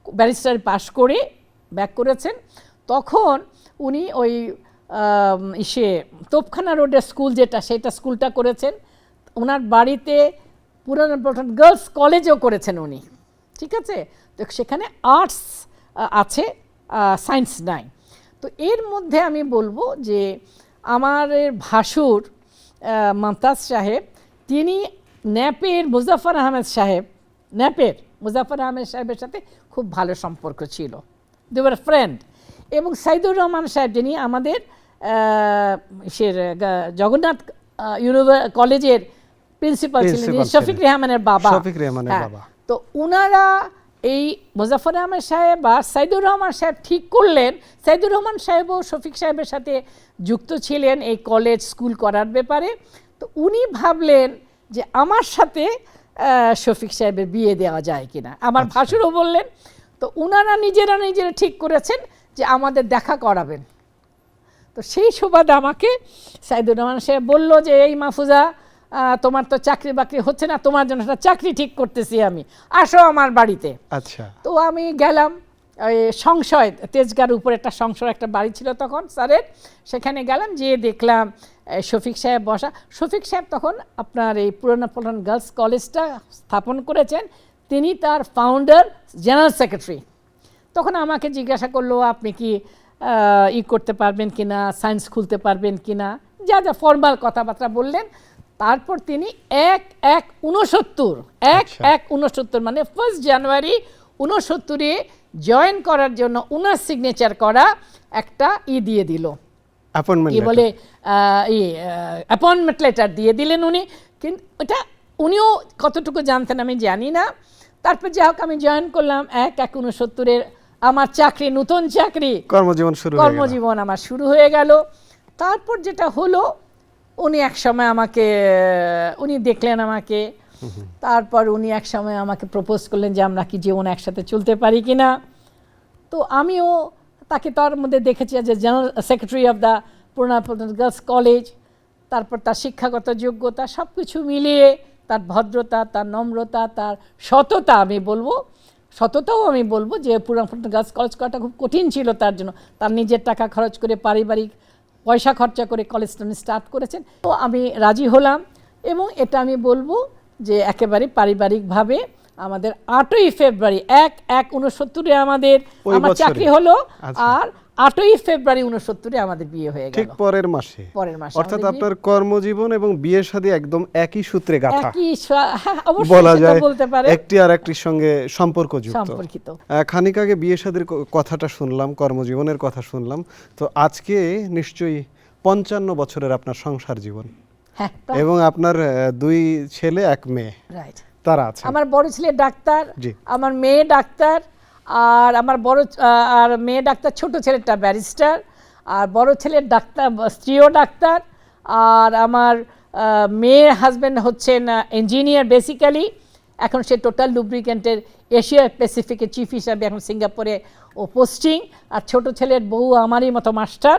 ব্যারিস্টারি পাশ করে ব্যাক করেছেন। তখন উনি ওই তোপখানা রোডের স্কুল যেটা, সেটা স্কুলটা করেছেন। ওনার বাড়িতে পুরানো গার্লস কলেজও করেছেন উনি, ঠিক আছে। তো সেখানে আর্টস আছে, সায়েন্স নাই। তো এর মধ্যে আমি বলবো যে আমার ভাসুর মমতাজ সাহেব, তিনি ন্যাপের মুজাফর আহমেদ সাহেবের সাথে খুব ভালো সম্পর্ক ছিল, দে ওয়ার ফ্রেন্ড। এবং সাইদুর রহমান সাহেব, যিনি আমাদের জগন্নাথ কলেজের প্রিন্সিপাল ছিলেন, শফিক রেহমানের বাবা। তো উনারা এই মুজাফর আহমেদ সাহেব আর সাইদুর রহমান সাহেব ঠিক করলেন, সাইদুর রহমান সাহেবও শফিক সাহেবের সাথে যুক্ত ছিলেন এই কলেজ স্কুল করার ব্যাপারে। তো উনি ভাবলেন যে আমার সাথে শফিক সাহেবের বিয়ে দেওয়া যায় কিনা, আমার ভাসুরও বললেন। তো উনারা নিজেরা ঠিক করেছেন যে আমাদের দেখা করাবেন। তো সেই সুবাদে আমাকে সাইদুর রহমান সাহেব বললো যে এই মাহফুজা, তোমার তো চাকরি বাকরি হচ্ছে না, তোমার জন্য একটা চাকরি ঠিক করতেছি আমি, আসো আমার বাড়িতে। আচ্ছা। তো আমি গেলাম, ওই সংশয় তেজগাঁর উপরে একটা সংশয় একটা বাড়ি ছিল তখন স্যারের, সেখানে গেলাম, যেয়ে দেখলাম শফিক সাহেব বসা। শফিক সাহেব তখন আপনার এই পুরানা পল্টন গার্লস কলেজটা স্থাপন করেছেন, তিনি তার ফাউন্ডার, জেনারেল সেক্রেটারি। তখন আমাকে জিজ্ঞাসা করলো আপনি কি করতে পারবেন কিনা, সায়েন্স খুলতে পারবেন কিনা, যা যা ফর্মাল কথাবার্তা বললেন। তারপর তিনি 1/1/69 মানে 1 জানুয়ারি 69 জয়েন করার জন্য উনার সিগনেচার করা একটা দিয়ে দিল, অ্যাপয়েন্টমেন্ট কি বলে অ্যাপয়েন্টমেন্ট লেটার দিয়ে দিলেন উনি। কিন্তু ওটা উনিও কতটুকু জানতেন আমি জানি না। তারপর যাই হোক আমি জয়েন করলাম 1/1/69। আমার চাকরি, নতুন চাকরি, কর্মজীবন আমার শুরু হয়ে গেল। তারপর যেটা হলো, উনি এক সময় আমাকে উনি দেখলেন আমাকে, তারপর উনি এক সময় আমাকে প্রপোজ করলেন যে আমরা কি জীবন একসাথে চলতে পারি কিনা। তো আমিও তাকে তার মধ্যে দেখেছি যে জেনারেল সেক্রেটারি অফ দ্য পুরানা পল্টন গার্লস কলেজ, তারপর তার শিক্ষাগত যোগ্যতা সব কিছু মিলিয়ে, তার ভদ্রতা, তার নম্রতা, তার সততা, সততাও আমি বলবো যে পুরানা পল্টন গার্লস কলেজ করাটা খুব কঠিন ছিল তার জন্য। তার নিজের টাকা খরচ করে, পারিবারিক পয়সা খরচা করে কলেজটা উনি স্টার্ট করেছেন। তো আমি রাজি হলাম, এবং এটা আমি বলবো যে একেবারে পারিবারিকভাবে আমাদের 8ই ফেব্রুয়ারি 1/1/69 আমার চাকরি হলো, আর 8ই ফেব্রুয়ারি 69 আমাদের বিয়ে হয়ে গেল, ঠিক পরের মাসে। অর্থাৎ আপনার কর্মজীবন এবং বিয়ের শাদী একদম একই সূত্রে গাঁথা, বলা যায় একটি আর একটির সঙ্গে সম্পর্কিত। খানিক আগে বিয়ে শাদীর কথাটা শুনলাম, কর্মজীবনের কথা শুনলাম, তো আজকে নিশ্চয়ই 55 বছরের আপনার সংসার জীবন, এবং আপনার 2 ছেলে 1 মেয়ে, তারা আছে। আমার বড় ছেলে ডাক্তার, আমার মেয়ে ডাক্তার, আর আমার আর মেয়ে ডাক্তার, ছোট ছেলেটা ব্যারিস্টার, আর বড় ছেলের ডাক্তার, স্ত্রীও ডাক্তার, আর আমার মেয়ের হাজব্যান্ড হচ্ছেন ইঞ্জিনিয়ার বেসিক্যালি, এখন সে টোটাল লুব্রিকেন্টের এশিয়া প্যাসিফিকের চিফ হিসাবে এখন সিঙ্গাপুরে ও পোস্টিং, আর ছোট ছেলের বউ আমারই মতো মাস্টার।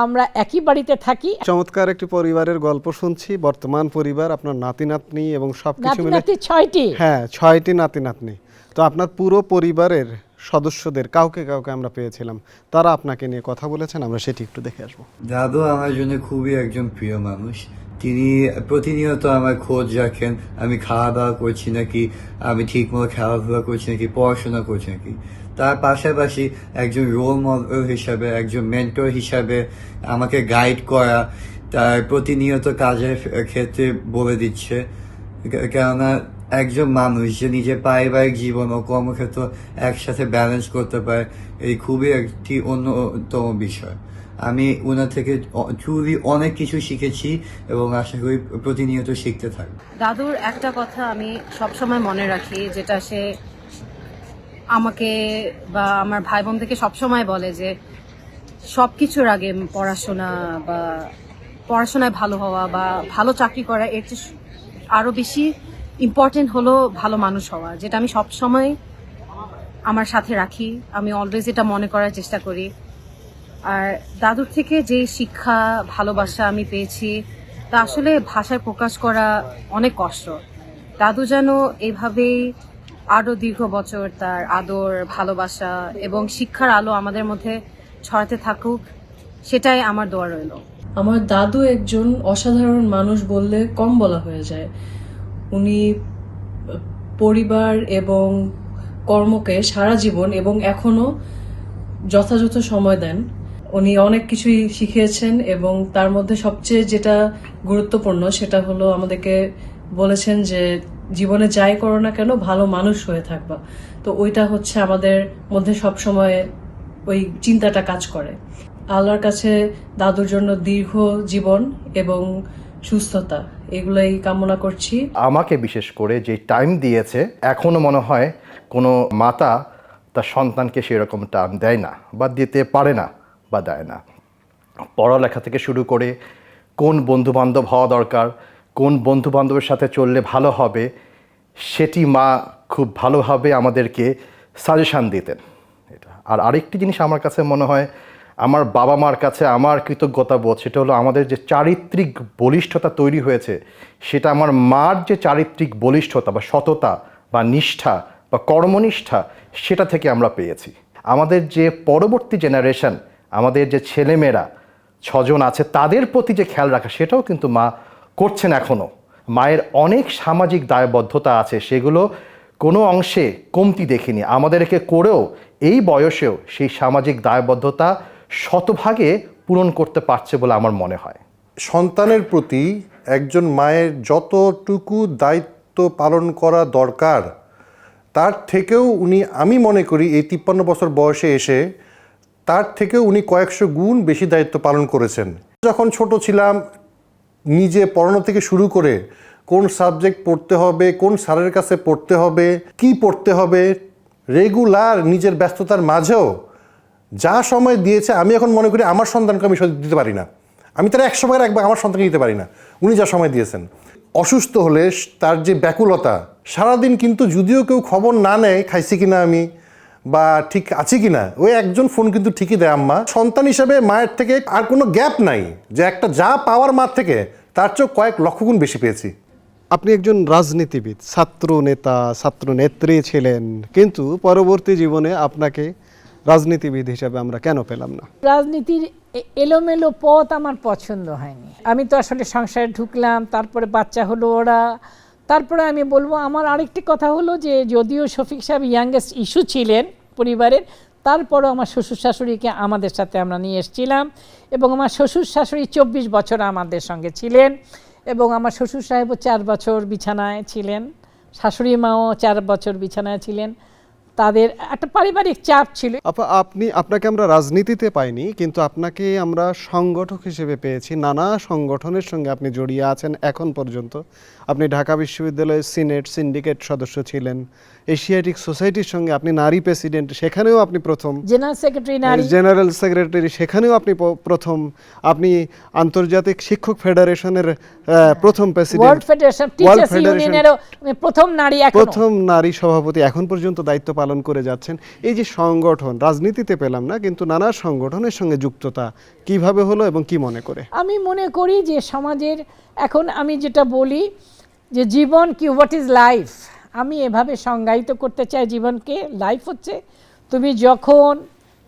আমরা একই বাড়িতে থাকি। চমৎকার একটি পরিবারের গল্প শুনছি, বর্তমান পরিবার, আপনার নাতি নাতনি এবং সবকিছু মিলে 6টি। হ্যাঁ, 6টি নাতি নাতনি। তো আপনার পুরো পরিবারের সদস্যদের কাউকে আমরা পেয়েছিলাম, তারা আপনাকে নিয়ে কথা বলেছেন, আমরা সেটি একটু দেখে আসবো। দাদু আমার জন্য খুবই একজন প্রিয় মানুষ। তিনি প্রতিনিয়ত আমার খোঁজ রাখেন, আমি খাওয়া দাওয়া করছি নাকি, আমি ঠিকমতো খেলাধুলা করছি নাকি, পড়াশোনা করছি নাকি। তার পাশাপাশি একজন রোল মডেল হিসাবে, একজন মেন্টর হিসাবে আমাকে গাইড করা, তার প্রতিনিয়ত কাজের ক্ষেত্রে বলে দিচ্ছে। কেননা একজন মানুষ যে নিজের পারিবারিক জীবন ও কর্মক্ষেত্র একসাথে ব্যালেন্স করতে পারে, এই খুবই একটি অন্যতম বিষয়। আমি ওনার থেকে ট্রুলি অনেক কিছু শিখেছি এবং আশা করি প্রতিনিয়ত শিখতে থাকবো। দাদুর একটা কথা আমি সবসময় মনে রাখি, যেটা সে আমাকে বা আমার ভাই বোনদেরকে সবসময় বলে যে সবকিছুর আগে পড়াশোনায় ভালো হওয়া বা ভালো চাকরি করা, এর চেয়ে আরো বেশি ইম্পর্টেন্ট হলো ভালো মানুষ হওয়া, যেটা আমি সবসময় আমার সাথে রাখি। আমি অলওয়েজ এটা মনে করার চেষ্টা করি। আর দাদুর থেকে যে শিক্ষা, ভালোবাসা আমি পেয়েছি, তা আসলে ভাষায় প্রকাশ করা অনেক কষ্ট। দাদু যেন এইভাবেই আরো দীর্ঘ বছর তার আদর, ভালোবাসা এবং শিক্ষার আলো আমাদের মধ্যে ছড়াতে থাকুক, সেটাই আমার দোয়া রইল। আমার দাদু একজন অসাধারণ মানুষ বললে কম বলা হয়ে যায়। উনি পরিবার এবং কর্মকে সারা জীবন এবং এখনো যথাযথ সময় দেন। উনি অনেক কিছুই শিখিয়েছেন, এবং তার মধ্যে সবচেয়ে যেটা গুরুত্বপূর্ণ সেটা হলো আমাদেরকে বলেছেন যে জীবনে যাই করো না কেন ভালো মানুষ হয়ে থাকবা। তো ওইটা হচ্ছে আমাদের মধ্যে সবসময় ওই চিন্তাটা কাজ করে। আল্লাহর কাছে দাদুর জন্য দীর্ঘ জীবন এবং সুস্থতা এগুলাই কামনা করছি। আমাকে বিশেষ করে যে টাইম দিয়েছে, এখনো মনে হয় কোনো মাতা তার সন্তানকে সেরকম টাইম দেয় না বা দিতে পারে না বা দেয় না। পড়ালেখা থেকে শুরু করে কোন বন্ধুবান্ধব হওয়া দরকার, কোন বন্ধুবান্ধবের সাথে চললে ভালো হবে, সেটি মা খুব ভালোভাবে আমাদেরকে সাজেশান দিতেন। এটা আর আরেকটি জিনিস আমার কাছে মনে হয়, আমার বাবা মার কাছে আমার কৃতজ্ঞতা বোধ সেটা হলো আমাদের যে চারিত্রিক বলিষ্ঠতা তৈরি হয়েছে, সেটা আমার মার যে চারিত্রিক বলিষ্ঠতা বা সততা বা নিষ্ঠা বা কর্মনিষ্ঠা, সেটা থেকে আমরা পেয়েছি। আমাদের যে পরবর্তী জেনারেশন, আমাদের যে ছেলেমেয়েরা 6 জন আছে, তাদের প্রতি যে খেয়াল রাখা, সেটাও কিন্তু মা করছেন এখনও। মায়ের অনেক সামাজিক দায়বদ্ধতা আছে, সেগুলো কোনো অংশে কমতি দেখিনি। আমাদেরকে করেও এই বয়সেও সেই সামাজিক দায়বদ্ধতা শতভাগে পূরণ করতে পারছে বলে আমার মনে হয়। সন্তানের প্রতি একজন মায়ের যতটুকু দায়িত্ব পালন করা দরকার, তার থেকেও উনি, আমি মনে করি এই 53 বছর বয়সে এসে তার থেকেও উনি কয়েকশো গুণ বেশি দায়িত্ব পালন করেছেন। যখন ছোট ছিলাম, নিজে পড়ানো থেকে শুরু করে কোন সাবজেক্ট পড়তে হবে, কোন স্যারের কাছে পড়তে হবে, কি পড়তে হবে, রেগুলার নিজের ব্যস্ততার মাঝেও যা সময় দিয়েছে, আমি এখন মনে করি আমার সন্তানকে আমি দিতে পারি না। আমি তার 100 ভাগের 1 ভাগ আমার সন্তানকে দিতে পারি না। উনি যা সময় দিয়েছেন, অসুস্থ হলে তার যে ব্যাকুলতা, সারাদিন কিন্তু যদিও কেউ খবর না নেয় খাইছি কিনা আমি বা ঠিক আছি কিনা, ওই একজন ফোন কিন্তু ঠিকই দেয় আম্মা। সন্তান হিসেবে মায়ের থেকে আর কোনো গ্যাপ নাই, যে একটা যা পাওয়ার মার থেকে তার চেয়েও কয়েক লক্ষ গুণ বেশি পেয়েছি। আপনি একজন রাজনীতিবিদ, ছাত্র নেতা, ছাত্র নেত্রী ছিলেন, কিন্তু পরবর্তী জীবনে আপনাকে রাজনীতিবিদ হিসাবে আমরা কেন পেলাম না? রাজনীতির এলোমেলো পথ আমার পছন্দ হয়নি। আমি তো আসলে সংসারে ঢুকলাম, তারপরে বাচ্চা হলো ওরা, তারপরে আমি বলবো আমার আরেকটি কথা হলো যে যদিও শফিক সাহেব ইয়াংগেস্ট ইস্যু ছিলেন পরিবারের, তারপরও আমার শ্বশুর শাশুড়িকে আমাদের সাথে আমরা নিয়ে এসেছিলাম, এবং আমার শ্বশুর শাশুড়ি 24 বছর আমাদের সঙ্গে ছিলেন, এবং আমার শ্বশুর সাহেবও 4 বছর বিছানায় ছিলেন, শাশুড়ি মাও 4 বছর বিছানায় ছিলেন। তাদের একটা পারিবারিক চাপ ছিল। আপনাকে আমরা রাজনীতিতে পাইনি, কিন্তু আপনাকে আমরা সংগঠক হিসেবে পেয়েছি। নানা সংগঠনের সঙ্গে আপনি জড়িয়ে আছেন এখন পর্যন্ত। আপনি ঢাকা বিশ্ববিদ্যালয়ের সিনেট সিন্ডিকেট সদস্য ছিলেন, এশিয়াটিক সোসাইটির সঙ্গে আপনি নারী প্রেসিডেন্ট, সেখানেও আপনি প্রথম, জেনারেল সেক্রেটারি, সেখানেও আপনি প্রথম, আপনি আন্তর্জাতিক শিক্ষক ফেডারেশনের প্রথম প্রেসিডেন্ট, প্রথম নারী সভাপতি, এখন পর্যন্ত দায়িত্ব পালন করে যাচ্ছেন। এই যে সংগঠন, রাজনীতিতে পেলাম না, কিন্তু নানা সংগঠনের সঙ্গে যুক্ততা কিভাবে হলো এবং কি মনে করে? আমি মনে করি যে সমাজের, এখন আমি যেটা বলি যে জীবন কি, হোয়াট ইজ লাইফ, আমি এভাবে সংজ্ঞায়িত করতে চাই জীবনকে। লাইফ হচ্ছে তুমি যখন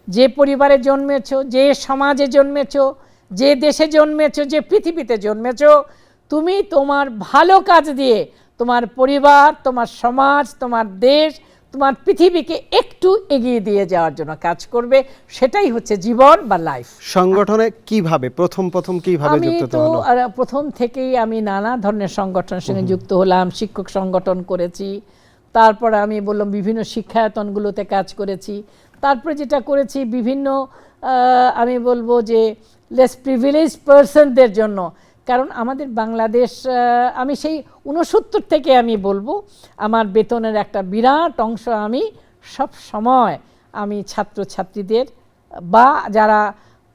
যে পরিবারে জন্মেছো, যে সমাজে জন্মেছো, যে দেশে জন্মেছো, যে পৃথিবীতে জন্মেছো, তুমি তোমার ভালো কাজ দিয়ে তোমার পরিবার, তোমার সমাজ, তোমার দেশ, তোমার পৃথিবীকে একটু এগিয়ে দিয়ে যাওয়ার জন্য কাজ করবে, সেটাই হচ্ছে জীবন বা লাইফ। সংগঠনে কিভাবে প্রথম কিভাবে যুক্ত হলো? প্রথম থেকেই আমি নানা ধরনের সংগঠনের সঙ্গে যুক্ত হলাম। শিক্ষক সংগঠন করেছি, তারপর আমি বললাম বিভিন্ন শিক্ষায়তনগুলোতে কাজ করেছি, তারপরে যেটা করেছি বিভিন্ন আমি বলবো যে লেস প্রিভিলেজ পার্সনদের জন্য, কারণ আমাদের বাংলাদেশ, আমি সেই 69 থেকে আমি বলবো আমার বেতনের একটা বিরাট অংশ আমি সব সময় আমি ছাত্রছাত্রীদের বা যারা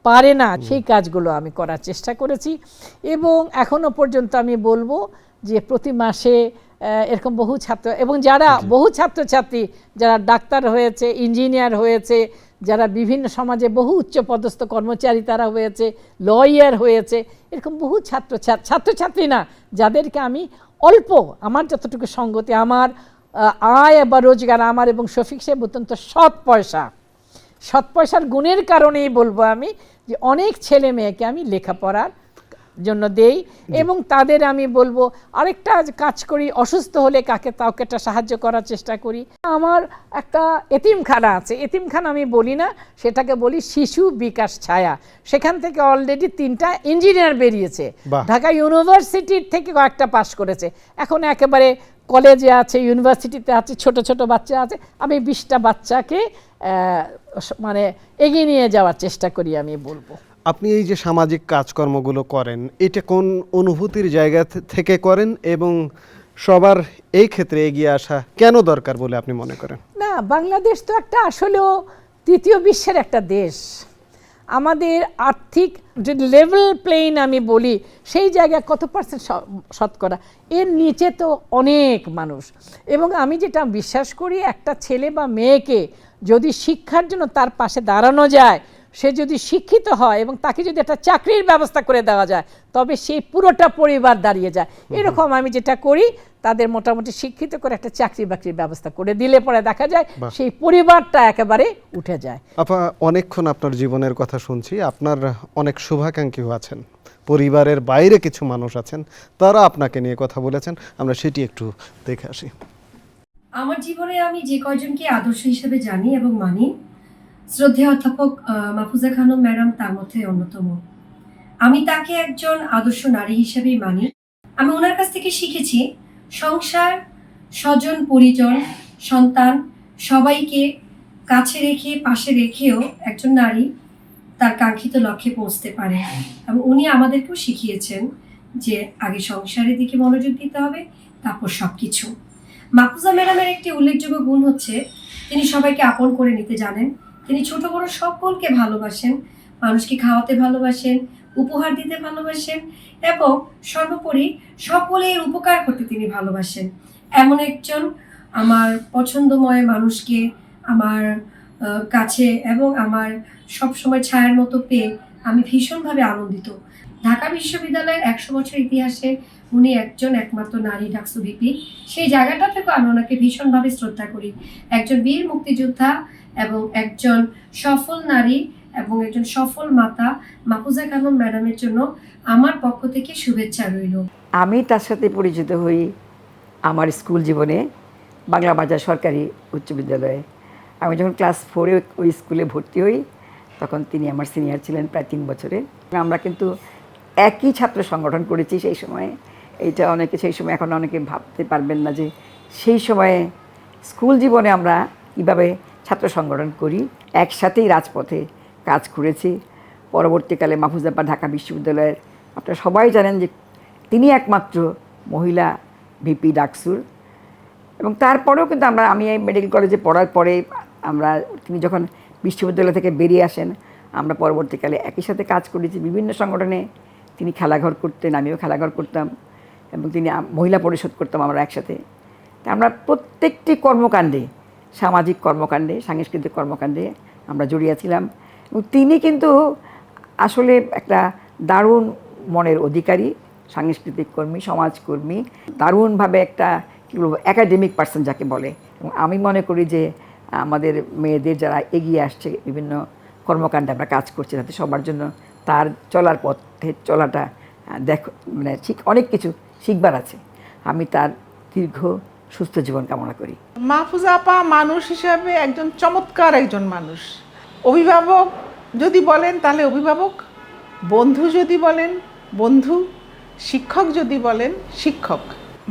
পারে না সেই কাজগুলো আমি করার চেষ্টা করেছি, এবং এখনো পর্যন্ত আমি বলবো যে প্রতি মাসে এরকম বহু ছাত্র, এবং যারা বহু ছাত্রছাত্রী যারা ডাক্তার হয়েছে, ইঞ্জিনিয়ার হয়েছে, যারা বিভিন্ন সমাজে বহু উচ্চপদস্থ কর্মচারী তারা হয়েছে, লয়ার হয়েছে, এরকম বহু ছাত্রছাত্রী না, যাদেরকে আমি অল্প, আমার যতটুকু সঙ্গতি, আমার আয় বা রোজগার, আমার এবং শফিক সাহেব অত্যন্ত সৎ পয়সার গুণের কারণেই বলবো আমি যে অনেক ছেলে মেয়েকে আমি লেখাপড়ার জন্য দেই, এবং তাদের আমি বলবো আরেকটা কাজ করি, অসুস্থ হলে কাউকে একটা সাহায্য করার চেষ্টা করি। আমার একটা এতিমখানা আছে, এতিমখানা আমি বলি না, সেটাকে বলি শিশু বিকাশ ছায়া। সেখান থেকে অলরেডি 3টা ইঞ্জিনিয়ার বেরিয়েছে, ঢাকা ইউনিভার্সিটির থেকে কয়েকটা পাশ করেছে, এখন একেবারে কলেজে আছে, ইউনিভার্সিটিতে আছে, ছোট ছোট বাচ্চা আছে। আমি 20টা বাচ্চাকে মানে এগিয়ে নিয়ে যাওয়ার চেষ্টা করি আমি বলবো। আপনি এই যে সামাজিক কাজকর্মগুলো করেন, এটা কোন অনুভূতির জায়গা থেকে করেন, এবং সবার এই ক্ষেত্রে এগিয়ে আসা কেন দরকার বলে আপনি মনে করেন? না, বাংলাদেশ তো একটা আসলেও 3য় বিশ্বের একটা দেশ। আমাদের আর্থিক যে লেভেল প্লেইন আমি বলি, সেই জায়গায় কত পার্সেন্ট শতকরা, এর নিচে তো অনেক মানুষ। এবং আমি যেটা বিশ্বাস করি, একটা ছেলে বা মেয়েকে যদি শিক্ষার জন্য তার পাশে দাঁড়ানো যায়, সে যদি শিক্ষিত হয় এবং তাকে যদি একটা চাকরির ব্যবস্থা করে দেওয়া যায়, তবে সেই পুরোটা পরিবার দাঁড়িয়ে যায়। এরকম আমি যেটা করি, তাদের মোটামুটি শিক্ষিত করে একটা চাকরি বাকরির ব্যবস্থা করে দিলে পরে দেখা যায় সেই পরিবারটা একেবারে উঠে যায়। আপা, অনেকক্ষণ আপনার জীবনের কথা শুনছি, আপনার অনেক শুভাকাঙ্ক্ষীও আছেন, পরিবারের বাইরে কিছু মানুষ আছেন, তারা আপনাকে নিয়ে কথা বলেছেন, আমরা সেটি একটু দেখে আসি। আমার জীবনে আমি যে কয়জনকে আদর্শ হিসেবে জানি এবং মানি, শ্রদ্ধেয় অধ্যাপক মাহফুজা খানম ম্যাডাম তার মধ্যে অন্যতম। আমি তাকে একজন আদর্শ নারী হিসেবেই মানি। আমি ওনার কাছ থেকে শিখেছি সংসার, স্বজন পরিজন, সন্তান সবাইকে কাছে রেখে পাশে রেখেও একজন নারী তার কাঙ্ক্ষিত লক্ষ্যে পৌঁছতে পারে। এবং উনি আমাদেরকেও শিখিয়েছেন যে আগে সংসারের দিকে মনোযোগ দিতে হবে, তারপর সবকিছু। মাহফুজা ম্যাডামের একটি উল্লেখযোগ্য গুণ হচ্ছে তিনি সবাইকে আপন করে নিতে জানেন। তিনি ছোট বড় সকলকে ভালোবাসেন, মানুষকে খাওয়াতে ভালোবাসেন, উপহার দিতে ভালোবাসেন এবং সর্বোপরি সকলের উপকার করতে তিনি ভালোবাসেন। এমন একজন আমার পছন্দময় মানুষকে আমার কাছে এবং আমার সবসময় ছায়ার মতো পেয়ে আমি ভীষণভাবে আনন্দিত। ঢাকা বিশ্ববিদ্যালয়ের 100 বছর ইতিহাসে উনি একজন একমাত্র নারী ডাকসু ভিপি। সেই জায়গাটা থেকে আমি ওনাকে ভীষণভাবে শ্রদ্ধা করি। একজন বীর মুক্তিযোদ্ধা এবং একজন সফল নারী এবং একজন সফল মাতা মাহফুজা খানম ম্যাডামের জন্য আমার পক্ষ থেকে শুভেচ্ছা রইল। আমি তার সাথে পরিচিত হই আমার স্কুল জীবনে, বাংলা বাজার সরকারি উচ্চ বিদ্যালয়ে। আমি যখন ক্লাস 4-এ ওই স্কুলে ভর্তি হই, তখন তিনি আমার সিনিয়র ছিলেন প্রায় 3 বছরে। আমরা কিন্তু একই ছাত্র সংগঠন করেছি সেই সময়ে। এইটা অনেকে সেই সময়, এখন অনেকে ভাবতে পারবেন না যে সেই সময়ে স্কুল জীবনে আমরা কীভাবে ছাত্র সংগঠন করি, একসাথেই রাজপথে কাজ করেছি। পরবর্তীকালে মাহফুজা আপা ঢাকা বিশ্ববিদ্যালয়ের, আপনারা সবাই জানেন যে তিনি একমাত্র মহিলা ভিপি ডাকসুর। এবং তারপরেও কিন্তু আমি এই মেডিকেল কলেজে পড়ার পরে তিনি যখন বিশ্ববিদ্যালয় থেকে বেরিয়ে আসেন, আমরা পরবর্তীকালে একই সাথে কাজ করেছি বিভিন্ন সংগঠনে। তিনি খেলাঘর করতেন, আমিও খেলাঘর করতাম, এবং তিনি মহিলা পরিষদ করতাম আমরা একসাথে। তা আমরা প্রত্যেকটি কর্মকাণ্ডে, সামাজিক কর্মকাণ্ডে, সাংস্কৃতিক কর্মকাণ্ডে আমরা জড়িয়েছিলাম। এবং তিনি কিন্তু আসলে একটা দারুণ মনের অধিকারী, সাংস্কৃতিক কর্মী, সমাজকর্মী, দারুণভাবে একটা কী বলবো একাডেমিক পার্সন যাকে বলে। এবং আমি মনে করি যে আমাদের মেয়েদের যারা এগিয়ে আসছে বিভিন্ন কর্মকাণ্ডে আমরা কাজ করছি, তাতে সবার জন্য তার চলার পথে চলাটা মানে ঠিক অনেক কিছু শিখবার আছে। আমি তার দীর্ঘ সুস্থ জীবন কামনা করি। মাহফুজা আপা মানুষ হিসাবে একজন চমৎকার একজন মানুষ। অভিভাবক যদি বলেন তাহলে অভিভাবক, বন্ধু যদি বলেন বন্ধু, শিক্ষক যদি বলেন শিক্ষক।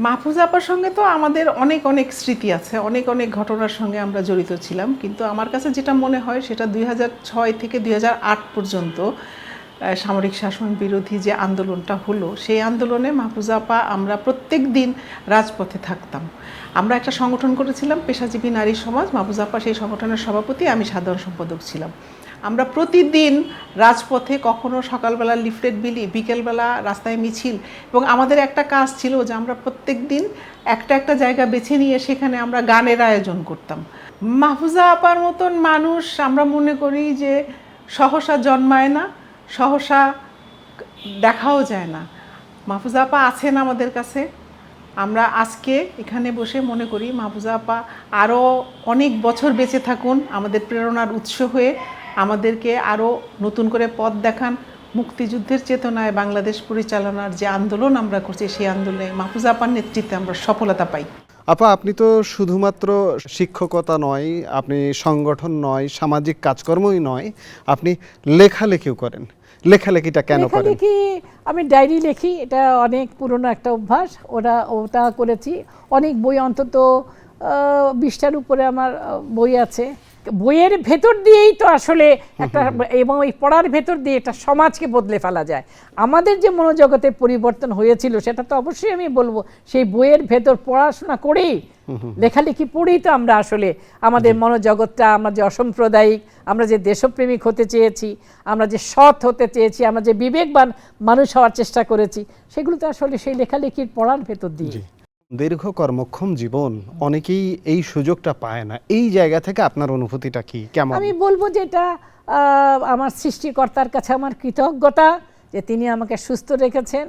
মাহফুজা আপার সঙ্গে তো আমাদের অনেক অনেক স্মৃতি আছে, অনেক অনেক ঘটনার সঙ্গে আমরা জড়িত ছিলাম। কিন্তু আমার কাছে যেটা মনে হয় সেটা 2006 থেকে 2008 পর্যন্ত সামরিক শাসন বিরোধী যে আন্দোলনটা হলো, সেই আন্দোলনে মাহফুজা আপা আমরা প্রত্যেক দিন রাজপথে থাকতাম। আমরা একটা সংগঠন করেছিলাম পেশাজীবী নারী সমাজ, মাহফুজা আপা সেই সংগঠনের সভাপতি, আমি সাধারণ সম্পাদক ছিলাম। আমরা প্রতিদিন রাজপথে, কখনো সকালবেলা লিফলেট বিলি, বিকেলবেলা রাস্তায় মিছিল, এবং আমাদের একটা কাজ ছিল যে আমরা প্রত্যেক দিন একটা জায়গা বেছে নিয়ে সেখানে আমরা গানের আয়োজন করতাম। মাহফুজা আপার মতন মানুষ আমরা মনে করি যে সহসা জন্মায় না, সহসা দেখাও যায় না। মাহফুজা আপা আছেন আমাদের কাছে। আমরা আজকে এখানে বসে মনে করি মাহফুজা আপা আরও অনেক বছর বেঁচে থাকুন, আমাদের প্রেরণার উৎস হয়ে আমাদেরকে আরও নতুন করে পথ দেখান। মুক্তিযুদ্ধের চেতনায় বাংলাদেশ পরিচালনার যে আন্দোলন আমরা করছি, সেই আন্দোলনে মাহফুজা আপার নেতৃত্বে আমরা সফলতা পাই। আপা, আপনি তো শুধুমাত্র শিক্ষকতা নয়, আপনি সংগঠন নয়, সামাজিক কাজকর্মই নয়, আপনি লেখালেখিও করেন। লেখালেখিটা কেন করেন? লেখালেখি আমি ডায়েরি লেখি, এটা অনেক পুরনো একটা অভ্যাস। ওটা করেছি। অনেক বই, অন্তত 20টার উপরে আমার বই আছে। বইয়ের ভেতর দিয়েই তো আসলে একটা, এবং এই পড়ার ভেতর দিয়ে একটা সমাজকে বদলে ফেলা যায়। আমাদের যে মনোজগতের পরিবর্তন হয়েছিল সেটা তো অবশ্যই আমি বলবো সেই বইয়ের ভেতর পড়াশোনা করেই, লেখালেখি পড়েই তো আমরা আসলে আমাদের মনোজগৎটা, আমরা যে অসাম্প্রদায়িক, আমরা যে দেশপ্রেমিক হতে চেয়েছি, আমরা যে সৎ হতে চেয়েছি, আমরা যে বিবেকবান মানুষ হওয়ার চেষ্টা করেছি, সেগুলো তো আসলে সেই লেখালেখির পড়ার ভেতর দিয়ে। দীর্ঘ কর্মক্ষম জীবন, অনেকেই এই সুযোগটা পায় না। এই জায়গা থেকে আপনার অনুভূতিটা কি, কেমন? আমি বলবো যে এটা আমার সৃষ্টিকর্তার কাছে আমার কৃতজ্ঞতা যে তিনি আমাকে সুস্থ রেখেছেন।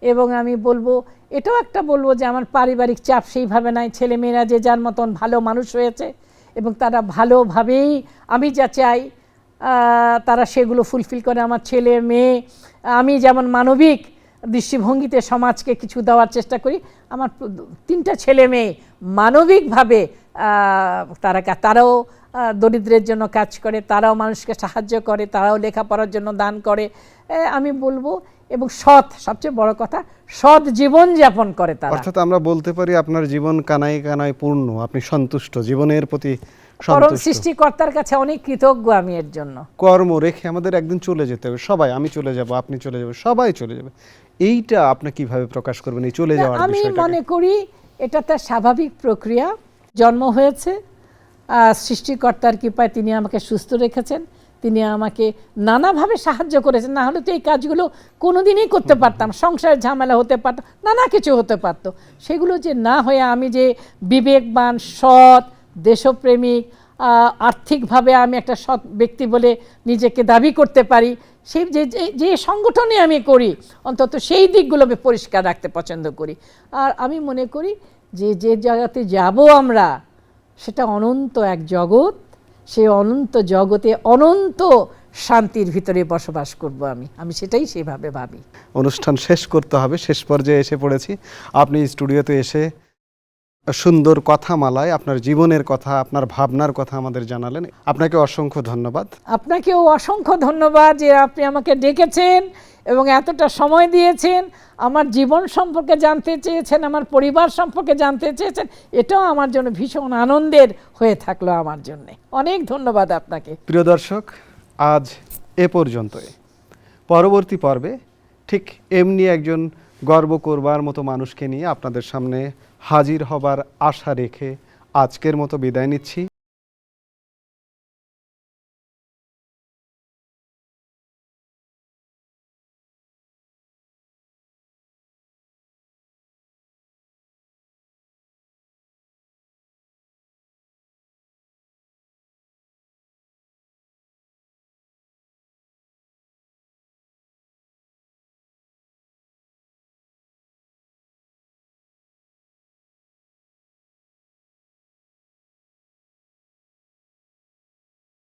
এবং আমি বলবো, এটাও একটা বলবো যে আমার পারিবারিক চাপ সেইভাবে নাই, ছেলেমেয়েরা যে যার মতন ভালো মানুষ হয়েছে এবং তারা ভালোভাবেই আমি যা চাই তারা সেগুলো ফুলফিল করে। আমার ছেলে মেয়ে, আমি যেমন মানবিক দৃষ্টিভঙ্গিতে সমাজকে কিছু দেওয়ার চেষ্টা করি, আমার 3টা ছেলে মেয়ে মানবিকভাবে তারাও দরিদ্রের জন্য কাজ করে, তারাও মানুষকে সাহায্য করে, তারাও লেখাপড়ার জন্য দান করে। আমি বলবো, এবং সবচেয়ে বড় কথা, সৎ জীবন যাপন করে তারা। অর্থাৎ আমরা বলতে পারি আপনার জীবন কানায় কানায় পূর্ণ, আপনি সন্তুষ্ট, জীবনের প্রতি পরম সন্তুষ্ট। সৃষ্টিকর্তার কাছে অনেক কৃতজ্ঞ আমি এর জন্য। কর্ম রেখে আমাদের একদিন চলে যেতে হবে সবাই, আমি চলে যাব, আপনি চলে যাবে, সবাই চলে যাবে। এইটা আপনি কিভাবে প্রকাশ করবেন, এই চলে যাওয়ার আমি বিষয়টাকে? মনে করি এটা তার স্বাভাবিক প্রক্রিয়া। জন্ম হয়েছে, সৃষ্টিকর্তার কৃপায় তিনি আমাকে সুস্থ রেখেছেন, তিনি আমাকে নানাভাবে সাহায্য করেছেন। না হলে তো এই কাজগুলো কোনোদিনই করতে পারতাম, সংসারের ঝামেলা হতে পারত, নানা কিছু হতে পারত। সেগুলো যে না হয়ে আমি যে বিবেকবান, সৎ, দেশপ্রেমিক, আর্থিকভাবে আমি একটা সৎ ব্যক্তি বলে নিজেকে দাবি করতে পারি, সেই যে সংগঠনে আমি করি, অন্তত সেই দিকগুলো আমি পরিষ্কার রাখতে পছন্দ করি। আর আমি মনে করি যে জায়গাতে যাব আমরা, সেটা অনন্ত এক জগৎ, সেই অনন্ত জগতে অনন্ত শান্তির ভিতরে বসবাস করব আমি সেটাই সেভাবে ভাবি। অনুষ্ঠান শেষ করতে হবে, শেষ পর্যায়ে এসে পড়েছি। আপনি স্টুডিওতে এসে সুন্দর কথামালায় আপনার জীবনের কথা, আপনার ভাবনার কথা আমাদের জানালেন। আপনাকে অসংখ্য ধন্যবাদ। আপনাকেও অসংখ্য ধন্যবাদ যে আপনি আমাকে ডেকেছেন এবং এতটা সময় দিয়েছেন, আমার জীবন সম্পর্কে জানতে চেয়েছেন, আমার পরিবার সম্পর্কে জানতে চেয়েছেন। এটাও আমার জন্য ভীষণ আনন্দের হয়ে থাকলো আমার জন্য। অনেক ধন্যবাদ আপনাকে। প্রিয় দর্শক, আজ এ পর্যন্তই। পরবর্তী পর্বে ঠিক এমনি একজন গর্ব করবার মতো মানুষকে নিয়ে আপনাদের সামনে হাজির হবার আশা রেখে আজকের মতো বিদায় নিচ্ছি।